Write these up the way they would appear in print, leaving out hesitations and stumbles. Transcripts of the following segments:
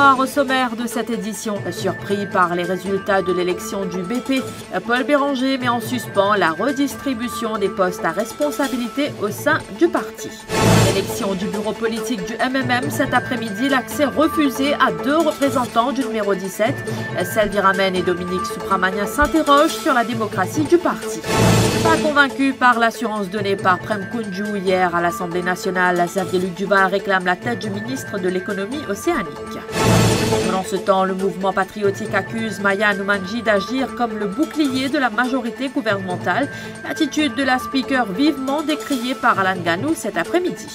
soir, au sommaire de cette édition, surpris par les résultats de l'élection du BP, Paul Béranger met en suspens la redistribution des postes à responsabilité au sein du parti. L'élection du bureau politique du MMM cet après-midi, l'accès refusé à 2 représentants du numéro 17. Selvi Ramen et Dominique Supramania s'interrogent sur la démocratie du parti. Pas convaincu par l'assurance donnée par Prem Kounjou hier à l'Assemblée nationale, Xavier-Luc Duval réclame la tête du ministre de l'économie océanique. Pendant ce temps, le mouvement patriotique accuse Maya Noumanji d'agir comme le bouclier de la majorité gouvernementale, attitude de la speaker vivement décriée par Alan Ganou cet après-midi.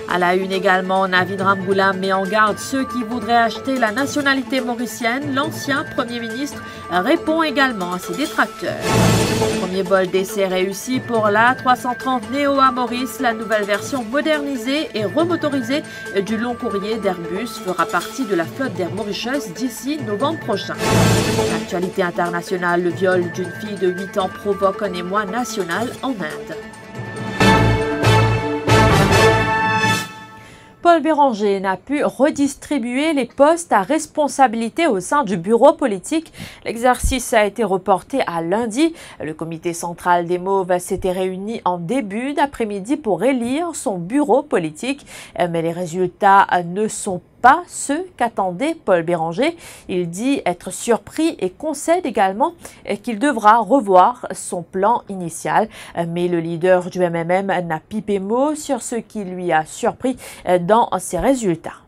À la une également, Navid Ramgoolam met en garde ceux qui voudraient acheter la nationalité mauricienne. L'ancien Premier ministre répond également à ses détracteurs. Premier bol d'essai réussi pour l'A330 Neo à Maurice. La nouvelle version modernisée et remotorisée du long courrier d'Airbus fera partie de la flotte d'Air Mauritius d'ici novembre prochain. L'actualité internationale, le viol d'une fille de 8 ans provoque un émoi national en Inde. Paul Béranger n'a pu redistribuer les postes à responsabilité au sein du bureau politique. L'exercice a été reporté à lundi. Le comité central des Mauves s'était réuni en début d'après-midi pour élire son bureau politique. Mais les résultats ne sont pas ceux qu'attendait Paul Béranger. Il dit être surpris et concède également qu'il devra revoir son plan initial. Mais le leader du MMM n'a pipé mot sur ce qui lui a surpris dans ses résultats.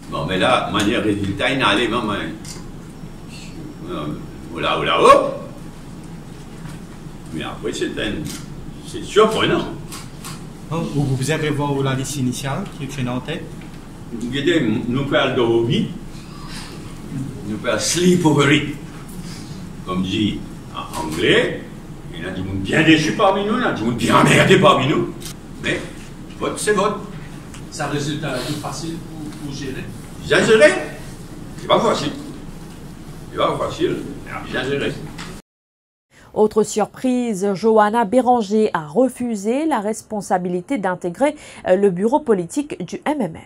Bon, mais là, manière résultat, il n'allait pas mal. Oula, hop! Mais après, c'est surprenant. Vous avez voir la liste initiale qui est en tête? Nous parlons de hobby, nous parlons sleepovery, comme dit en anglais. Il y a des gens bien déçus parmi nous, il y a des gens bien emmerdés parmi nous. Mais vote, c'est vote. C'est un résultat plus facile pour gérer. Bien géré. C'est pas facile. C'est pas facile, mais bien géré. Autre surprise, Johanna Béranger a refusé la responsabilité d'intégrer le bureau politique du MMM.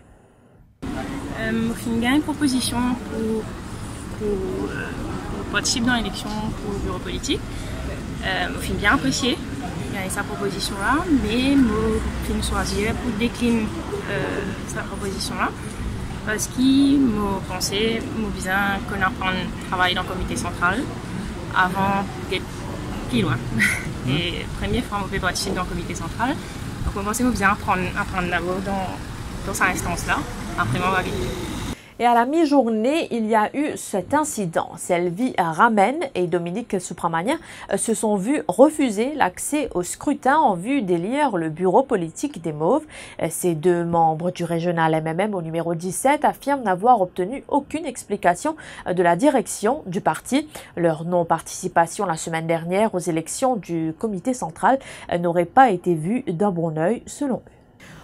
Il y a une proposition pour participer dans l'élection pour le bureau politique. Je suis bien apprécié sa proposition-là, mais je suis choisi pour décliner cette proposition-là parce que je pensais que je qu'on apprend à travailler dans le comité central avant d'être plus loin. Et la première fois que je participer dans le comité central, donc je pensais que je apprendre d'abord dans cette instance-là. Après moi, et à la mi-journée, il y a eu cet incident. Selvi Ramen et Dominique Supramania se sont vus refuser l'accès au scrutin en vue d'élire le bureau politique des Mauves. Ces 2 membres du régional MMM au numéro 17 affirment n'avoir obtenu aucune explication de la direction du parti. Leur non-participation la semaine dernière aux élections du comité central n'aurait pas été vue d'un bon œil selon eux.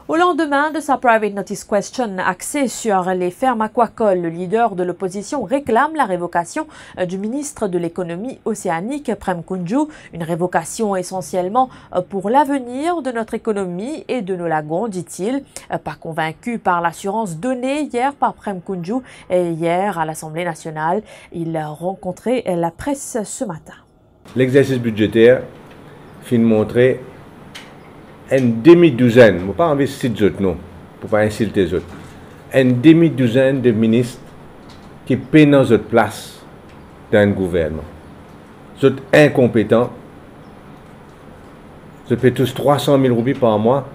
Au lendemain de sa private notice question axée sur les fermes aquacoles, le leader de l'opposition réclame la révocation du ministre de l'économie océanique, Prem Kounjou. Une révocation essentiellement pour l'avenir de notre économie et de nos lagons, dit-il. Pas convaincu par l'assurance donnée hier par Prem Kounjou et hier à l'Assemblée nationale. Il a rencontré la presse ce matin. L'exercice budgétaire fin montrer une demi-douzaine, je ne pas investir les autres, non, pour ne pas insulter les autres, une demi-douzaine de ministres qui prennent notre place dans le gouvernement. Ils sont incompétents. Ils paient tous 300 000 roupies par mois.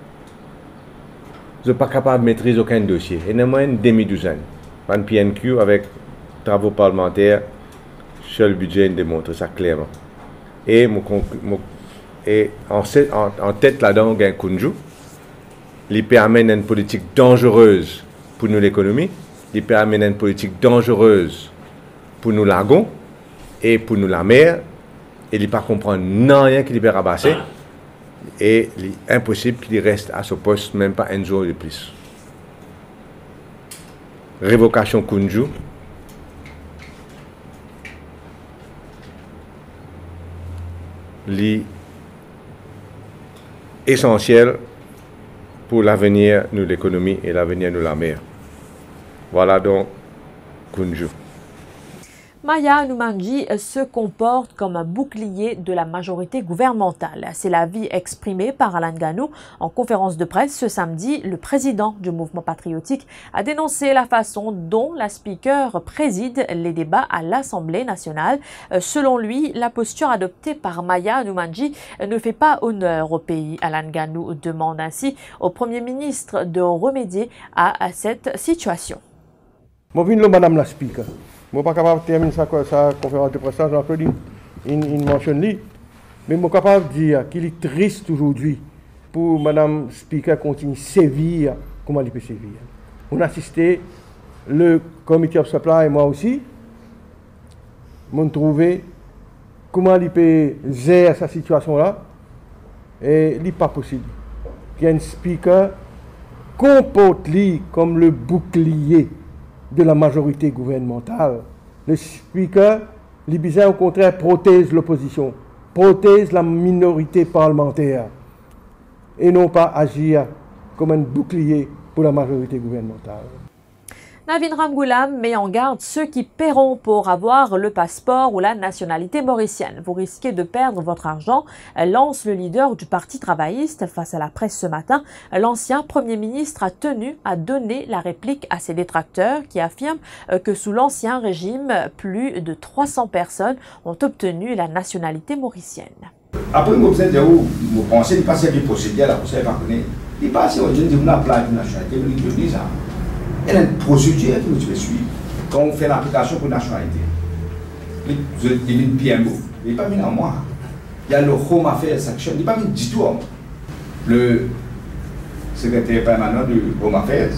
Ils ne sont pas capables de maîtriser aucun dossier. Et néanmoins, une demi-douzaine. Pas une PNQ avec travaux parlementaires, seul budget démontre ça clairement. Et en tête là-dedans, il y a un Kounjou. Il permet une politique dangereuse pour nous l'économie. Il permet une politique dangereuse pour nous lagons et pour nous la mer. Et il ne pas comprendre rien qu'il peut rabasser. Et il est impossible qu'il reste à ce poste, même pas un jour de plus. Révocation Kounjou. Essentiel pour l'avenir de l'économie et l'avenir de la mer. Voilà donc Kunju. Maya Noumanji se comporte comme un bouclier de la majorité gouvernementale. C'est l'avis exprimé par Alan Ganou en conférence de presse ce samedi. Le président du mouvement patriotique a dénoncé la façon dont la speaker préside les débats à l'Assemblée nationale. Selon lui, la posture adoptée par Maya Noumanji ne fait pas honneur au pays. Alan Ganou demande ainsi au Premier ministre de remédier à cette situation. Madame la speaker. Je ne suis pas capable de terminer sa conférence de presse, j'en dis une mention. Mais je suis capable de dire qu'il est triste aujourd'hui pour Mme Speaker continuer à sévir. Comment elle peut sévir? On a assisté, le comité of supply et moi aussi, on a trouvé comment elle peut gérer cette situation-là. Et il n'est pas possible qu'il y ait une speaker comporte-lui comme le bouclier de la majorité gouvernementale. Le speaker, les bizarres au contraire, protège l'opposition, protège la minorité parlementaire et non pas agir comme un bouclier pour la majorité gouvernementale. Navin Ramgoolam met en garde ceux qui paieront pour avoir le passeport ou la nationalité mauricienne. Vous risquez de perdre votre argent, lance le leader du Parti travailliste face à la presse ce matin. L'ancien Premier ministre a tenu à donner la réplique à ses détracteurs qui affirment que sous l'ancien régime, plus de 300 personnes ont obtenu la nationalité mauricienne. Après, vous pensez qu'il passe des procédures, la procédure pas connaître. Il passe, on dit, on a plein de nationalité, on dit ça. Il y a une procédure que nous devons suivre quand on fait l'application pour la nationalité. Vous êtes une PMO, il n'est pas mis en moi. Il y a le Home Affairs Section, il n'est pas mis du tout en moi. Le secrétaire permanent du Home Affairs,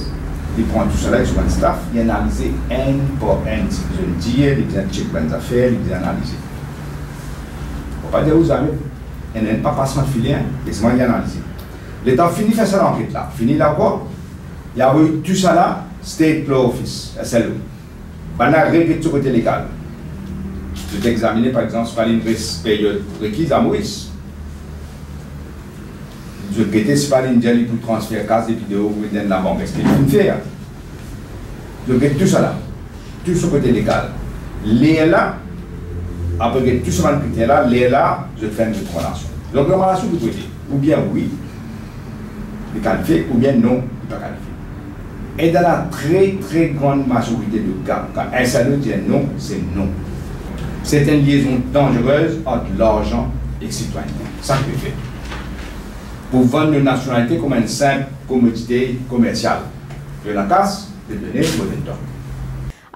il prend tout cela avec son staff, il analyse un par un. Je dis, il a checké les affaires, il a analysé. Il ne faut pas dire aux amis, il n'y a pas passement de filien, et c'est moi qui ai analysé. L'État finit de faire ça l'enquête là, finit là-bas, il y a eu tout ça là. State Law Office, SLO. On a réglé tout côté légal. Je vais examiner par exemple sur une période requise à Maurice. Je vais guetter si pas une jelly pour transférer casse des vidéos ou de la banque. Est-ce qu'il faut faire? Je vais tout ça là. Tout ce côté légal. Les là, après tout ce côté là, les là, je fais une recommandation. Donc, recommandation du côté. Ou bien oui, il est qualifié, ou bien non, il n'est pas qualifié. Et dans la très grande majorité de cas, quand un salaud dit non, c'est non. C'est une liaison dangereuse entre l'argent et le citoyen. Ça peut faire. Pour vendre une nationalité comme une simple commodité commerciale. De la casse, de donner pour le temps.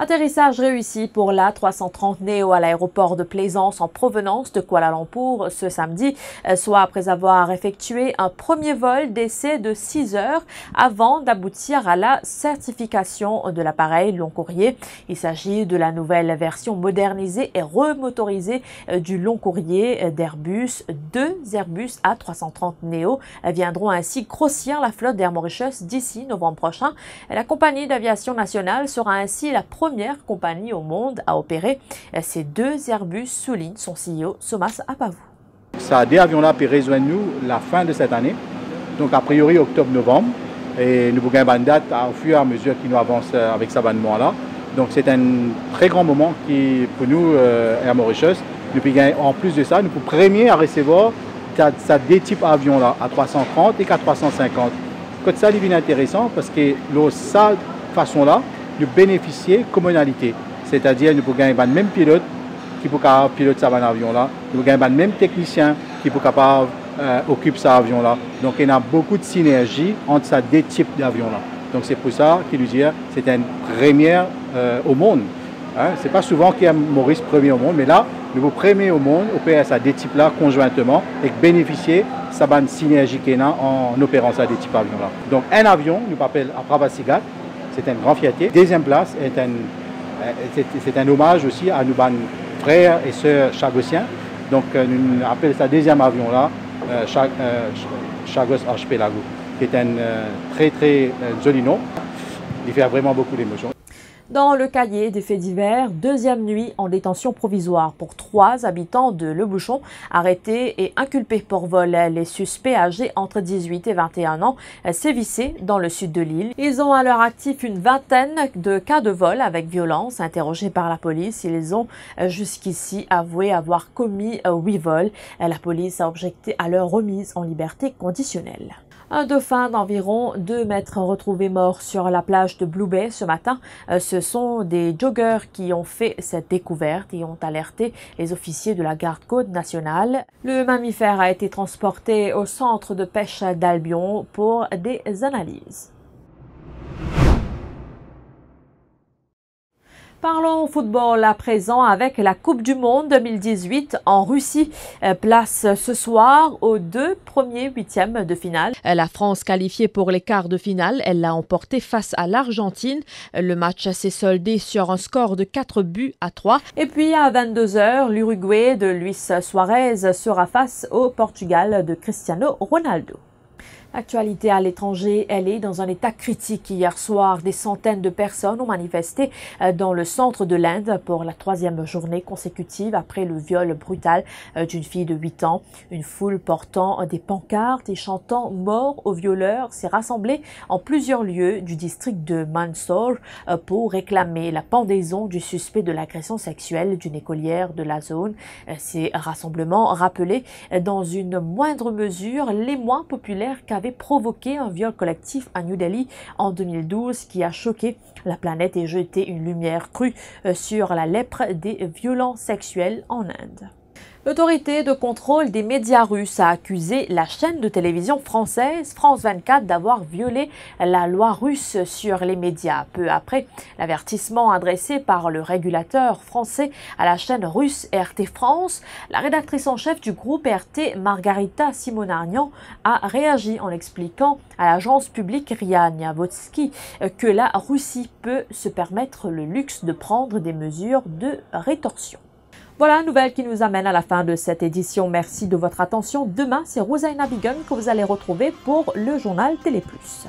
Atterrissage réussi pour l'A330 Neo à l'aéroport de Plaisance en provenance de Kuala Lumpur ce samedi, soit après avoir effectué un premier vol d'essai de 6 heures avant d'aboutir à la certification de l'appareil long courrier. Il s'agit de la nouvelle version modernisée et remotorisée du long courrier d'Airbus. 2 Airbus A330 Neo viendront ainsi grossir la flotte d'Air Mauritius d'ici novembre prochain. La compagnie d'aviation nationale sera ainsi la première compagnie au monde à opérer ces 2 Airbus, souligne son CEO Somas Apavou. Ces 2 avions-là peuvent rejoindre nous la fin de cette année, donc a priori octobre-novembre, et nous avons une date au fur et à mesure qu'il nous avance avec ce abonnement-là. Donc c'est un très grand moment qui, pour nous, Air Mauritius. En plus de ça, nous sommes premiers à recevoir ces 2 types d'avions-là, A330 et A350. Comme ça, c'est intéressant parce que de cette façon-là, nous bénéficier de communalité. C'est-à-dire nous pouvons gagner le même pilote qui peut piloter cet avion-là, nous pouvons gagner le même technicien qui peut occuper cet avion-là. Donc il y a beaucoup de synergie entre ces 2 types d'avions-là. Donc c'est pour ça qu'il nous dit que c'est une première au monde. Hein? Ce n'est pas souvent qu'il y a Maurice premier au monde, mais là, nous sommes premiers au monde, opérer ces 2 types-là conjointement et bénéficier de cette synergie qu'il y a en opérant ces 2 types d'avions-là. Donc un avion, nous appelle à Pravasigat. C'est une grande fierté. Deuxième place, c'est un hommage aussi à nos frères et sœurs chagossiens. Donc, nous appelons ce 2e avion-là Chagos Archipelago, qui est un très joli nom. Il fait vraiment beaucoup d'émotions. Dans le cahier des faits divers, deuxième nuit en détention provisoire pour 3 habitants de Le Bouchon, arrêtés et inculpés pour vol. Les suspects âgés entre 18 et 21 ans sévissaient dans le sud de l'île. Ils ont à leur actif une vingtaine de cas de vol avec violence. Interrogés par la police, ils ont jusqu'ici avoué avoir commis 8 vols. La police a objecté à leur remise en liberté conditionnelle. Un dauphin d'environ 2 mètres retrouvé mort sur la plage de Blue Bay ce matin. Ce sont des joggeurs qui ont fait cette découverte et ont alerté les officiers de la Garde-Côte nationale. Le mammifère a été transporté au centre de pêche d'Albion pour des analyses. Parlons football à présent avec la Coupe du Monde 2018 en Russie. Place ce soir aux 2 premiers huitièmes de finale. La France qualifiée pour les quarts de finale, elle l'a emporté face à l'Argentine. Le match s'est soldé sur un score de 4-3. Et puis à 22h, l'Uruguay de Luis Suarez sera face au Portugal de Cristiano Ronaldo. Actualité à l'étranger, elle est dans un état critique. Hier soir, des centaines de personnes ont manifesté dans le centre de l'Inde pour la 3e journée consécutive après le viol brutal d'une fille de 8 ans. Une foule portant des pancartes et chantant « Mort aux violeurs » s'est rassemblée en plusieurs lieux du district de Mandsaur pour réclamer la pendaison du suspect de l'agression sexuelle d'une écolière de la zone. Ces rassemblements rappelaient dans une moindre mesure l'émoi populaire avait provoqué un viol collectif à New Delhi en 2012 qui a choqué la planète et jeté une lumière crue sur la lèpre des violences sexuelles en Inde. L'autorité de contrôle des médias russes a accusé la chaîne de télévision française France 24 d'avoir violé la loi russe sur les médias. Peu après l'avertissement adressé par le régulateur français à la chaîne russe RT France, la rédactrice en chef du groupe RT, Margarita Simonarnian, a réagi en expliquant à l'agence publique RIA Novosti que la Russie peut se permettre le luxe de prendre des mesures de rétorsion. Voilà, nouvelle qui nous amène à la fin de cette édition. Merci de votre attention. Demain, c'est Rouzaina Bigun que vous allez retrouver pour le journal Télé Plus.